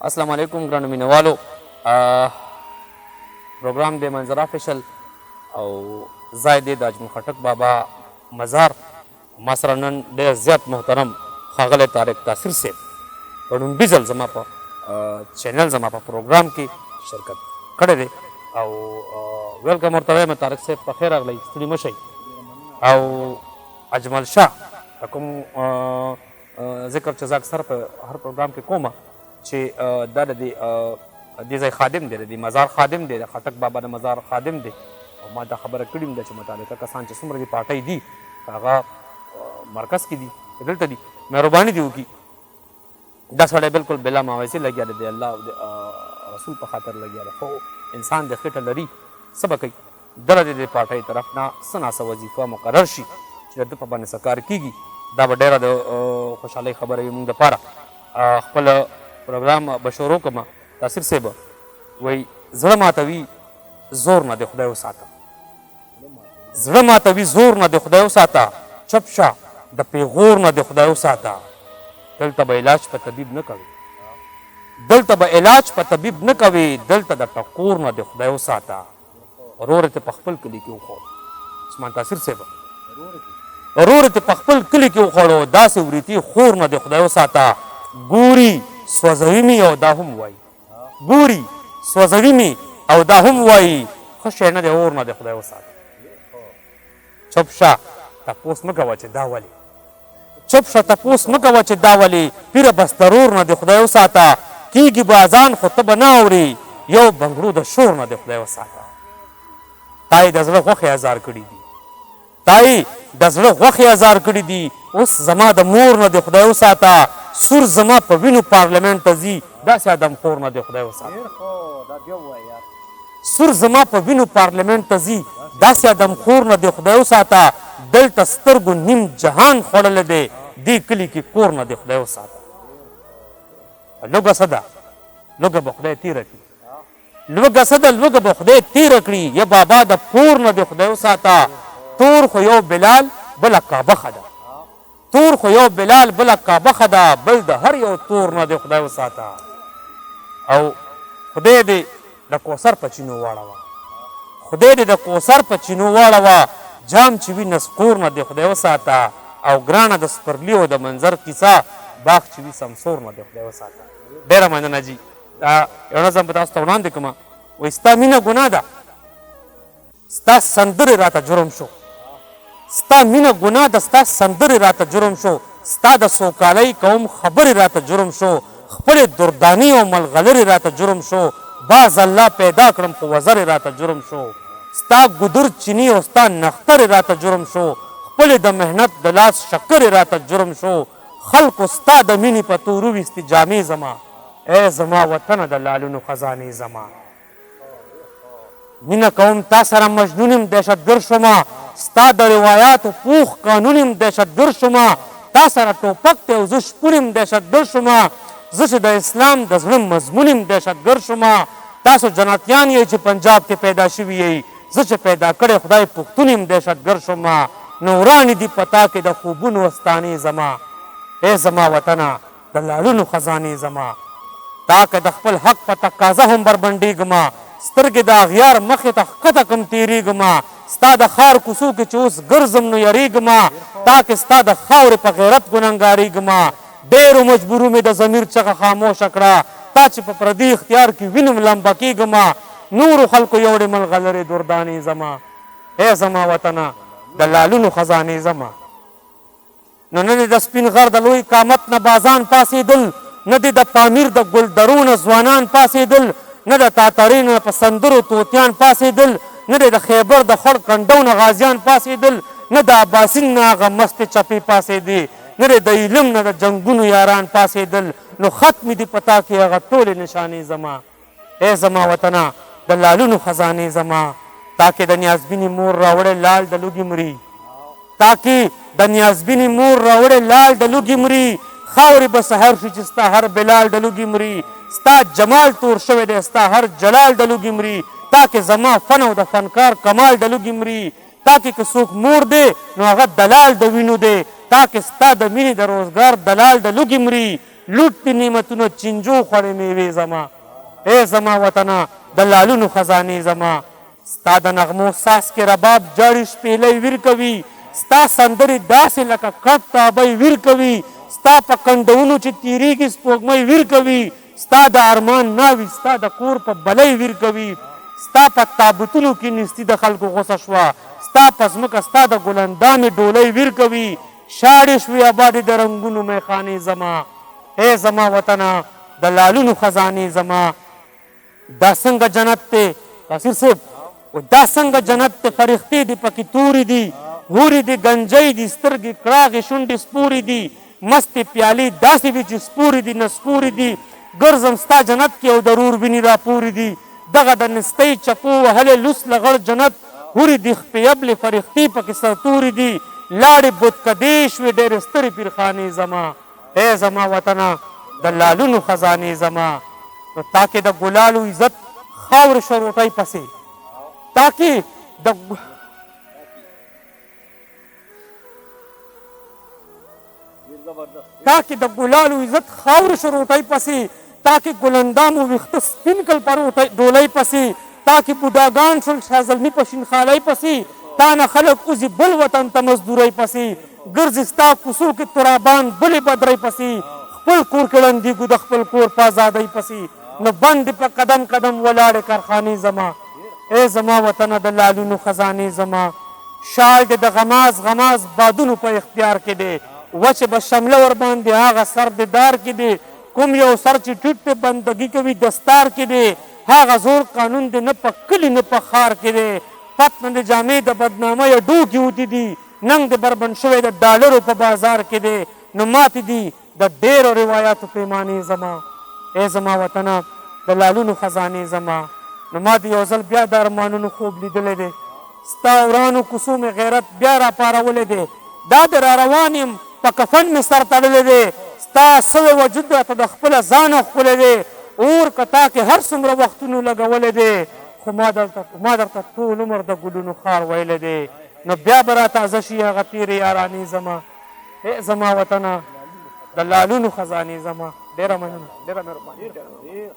अस्सलाम-u-alikum ګرانو مینوالو. پروګرام دی منظر افیشل او ځای دی د اجمل خټک بابا مزار. ما سره نن ډېر زیات محترم ښاغلی طارق تاثیر صاحب په لومړي ځل زما په چینل زما په پروګرام کې شرکت کړی دی او ویلکم ورته وایم طارق صاحب په خیر راغلی، ستړي مه شئ. او اجمل شاه د کوم ذکر چې زه اکثر په هر پروګرام کې کومه چې دا د دې ځای خادم دی، د دې مزار خادم دی، د خټک بابا د مزار خادم دی. او ما دا خبره کړې ده چې متعلقه کسان چې څومره دې پارټۍ دي هغه مرکز کې دي، دلته دي، مهرباني دې وکړي دا سړی بالکل بلا ماویسي لګیا دی، د الله او د رسول په خاطر لګیا دی. خو انسان د خېټه لري څه به کوي، دله د دې پارټۍ طرف نه څه ناڅه وظیفه مقرر شي چې د ده په باندې څه کار کېږي. دا به ډېره د خوشحالۍ خبره وي موږ دپاره. خپل پروګرام به شروع کړم. تاثیر صاحب وایي زړه ماتوي زور نه د خدای وساته، زړه ماتوي زور نه د خدای وساته، چپ شه د پیغور نه د خدای وساته. دلته به علاج په طبیب نه کوي، دلته به علاج په طبیب نه کوي، دلته د ټکور نه د خدای وساته. ورور ته په خپل کلي کې وخوړ عثمان تاثیر صاحب، ورور ته په خپل کلي کې وخوړو، داسې وریتي خور نه د خدای وساته. ګوري سوځوي مې او دا هم وایي، ګوري سوځوي مې او دا هم وایي، ښه شی نه دی اور نه د خدای وساته. چپ شه تپوس مه کوه چې دا ولې، چپ شه تپوس مه کوه چې دا ولې، پیره بس ضرور نه د خدای وساته. کېږي به اذان خو ته به نه اورې، یو بنګړو د شور نه د خدای وساته. تا یې د زړه غوښې ازار کړي دي، تا یې د زړه غوښې ازار کړي دي. اوس زما د مور نه د خدای وساته، سور زما په وینو پارلمنټ ته ځي، داسې ادمخور نه د خدای وساته. سور زما په وینو پارلمنټ ته ځي، داسې ادمخور نه د خدای وساته. دلته سترګو نیم جهان خوړلی دی، دې کلي کې کور نه د خدای وساته. لوږه څه ده، لوږه به خدای تېره کړي، لوږه څه ده، لوږه به خدای تېره کړي. یا بابا د پور نه د خدای وساته. تور خو یو بلال بله کعبه ښه ده، تور خو یو بلال بله کعبه ښه ده، بل د هر یو تور نه د خدای وساته. او خدای دې د کوثر په چینو واړوه، خدای دې د کوثر په چینو واړوه. جام چې وي نسکور نه د خدای وساته. او ګرانه د سپرلي او د منظر کیسه، باغ چې وي سمسور نه د خدای وساته. ډېره مننه جي. دا یو نظم به تاسو ته وړاندې کړم. وایي ستا مینه ګناه ده، ستا سندرې راته جرم شو، ستا مینه ګناه ده، ستا سندرې راته جرم شو، ستا د سوکالۍ کوم خبرې راته جرم شو، خپلې دردانې او ملغلرې راته جرم شو، باز الله پیدا کړم خو وزرې راته جرم شو، ستا ګودر چیني او ستا نخترې راته جرم شو، خپلې د محنت د لاس شکرې راته جرم شو. خلکو ستا د مینې په تورو ویستې جامې زما، ای زما وطنه د لالونو خزانې زما. مینه کوم تا سره مجنون یم دهشتګر شومه، ستا د روایاتو پوخ قانون یم دهشتګر شومه، تا سره ټوپک دی او زه شپون یم دهشتګر شومه، زه چې د اسلام د زړه مضمون یم دهشتګر شومه. تاسو جنتیان یئ چې پنجاب کې پیدا شوي یئ، زه چې پیدا کړی خدای پښتون یم دهشتګر شومه. نو ورانې دي په تا کې د خوبونو استانې زما، ای زما وطنه د لالونو خزانې زما. تا که د خپل حق په تقاضا هم بربنډېږمه، سترګې د اغیار مخې ته ښکته کم تېرېږمه. ستا د ښار کوڅو کې چې اوس ګرځم نو یریږمه، تا کې ستا د خاورې په غیرت ګنهګارېږمه. ډېرو مجبورو مې د ضمیر چغه خاموشه کړه، تا چې په پردي اختیار کې وینم لمبه کېږمه. نورو خلکو یوړې ملغلرې دردانې زما، ای زما وطنه د لالونو خزانې زما. نو نه دې د سپین غر د لوی قامت نه بازان پاسېدل، نه دې د پامیر د ګلدرو نه ځوانان پاسېدل، نه د تاتارې نه په سندرو طوطیان پاسېدل، نه دې د خیبر د خړ کنډو نه غازیان پاسېدل، نه د اباسین نه هغه مستې چپې پاسېدې، نه دې د علم نه د جنګونو یاران پاسېدل. نو ختمې دي په تا کې هغه ټولې نشانې زما، ای زما وطنه د لالونو خزانې زما. تا کې د نیازبینې مور راوړی لال د لوږې مري، تا کې د نیازبینې مور راوړی لال د لوږې مري. خاورې به سحر شي چې ستا هر بلال د لوږې مري، ستا جمال تور شوی دی ستا هر جلال د لوږې مري. تا کې زما فن او د فنکار کمال د لوږې مري، تا کې که څوک مور دی نو هغه دلال د وینو دی، تا کې ستا د مینې د روزګار دلال د لوږې مري. لوټ دي نعمتونه چینجو خوړې میوې زما ای زما وطنه د لالونو خزانې زما ستا د نغمو ساس کې رباب جاړي شپېلۍ ویر کوي ستا سندرې داسې لکه کټ تابۍ ویر کوي ستا په کنډونو چې تیریږي سپوږمۍ ویر کوي ستا د ارمان ناوي ستا د کور په بلۍ ویر کوي ستا په تابوتونو کې نستي د خلکو غوسه شوه ستا په ځمکه ستا د ګلندامې ډولۍ ویر کوي شاړې شوې آبادې د رنګونو میخانې زما ای زما وطنه د لالونو خزانې زما دا څنګه جنت دی تاثیر صاحب دا څنګه جنت دی فرښتې دي پکې تورې دي هورې دي ګنجۍ دي سترګې کړاغې شونډې سپورې دي مستې پیالې داسې وي چې سپورې دي نسپورې دي ګرځم ستا جنت کې او ضرور ویني راپورې دي دغه د نستۍ چپو وهلې لوس لغړ جنت هورې دي خپېبلې فرښتې پکې سرتورې دي لاړې بتکدې شوې ډېرې سترې پیرخانې زما ای زما وطنه د لالونو خزانې زما نو تاکې د ګلالو عزت خاورې شروټۍ پسې تاکې د ګلالو عزت خاورې شروټۍ پسې تاکې ګلندامو ویښته سپین کړل پر ډولۍ پسې تاکې بوډاګان شول شازلمي په شینخالۍ پسې تا نه خلک وځي بل وطن ته مزدورۍ پسې ګرځي ستا کوڅو کې ترابان بلې بدرۍ پسې خپل کور کې ړندېږو د خپل کور په ازادۍ پسې نو بند په قدم قدم ولاړې کارخانې زما ای زما وطنه د لالونو خزانې زما شال دې د غماز غماز بادونو په اختیار کې دی وچې به شمله ورباندې هغه سر د دار کې دی کوم یو سر چې ټیټ دی بندګي کوي دستار کې دی هغه زور قانون دی نه په کلي نه په ښار کې دی پتنه د جامې د بدنامۍ ډوکې وتې دي ننګ د بربند شوی د ډالرو په بازار کې دی نو ماتې دي د ډېرو روایاتو پیمانې زما ای زما وطنه د لالونو خزانې زما نو ما د یو ځل بیا د ارمانونو خوب لیدلی دی ستا ورانو کوڅو مې غیرت بیا راپارولی دی دا د را روان یم په کفن مې سر تړلی دی ستا سوی وجود راته د خپله ځانه ښکلی دی اور که تا کې هر څومره وختونو لګولی دی خو ما درته ټول عمر د ګلونو ښار ویلی دی نو بیا به را تازه شي هغه تېرې یارانې زما ای زما وطنه د لالونو خزانې زما ډېره مننه ډېره مهرباني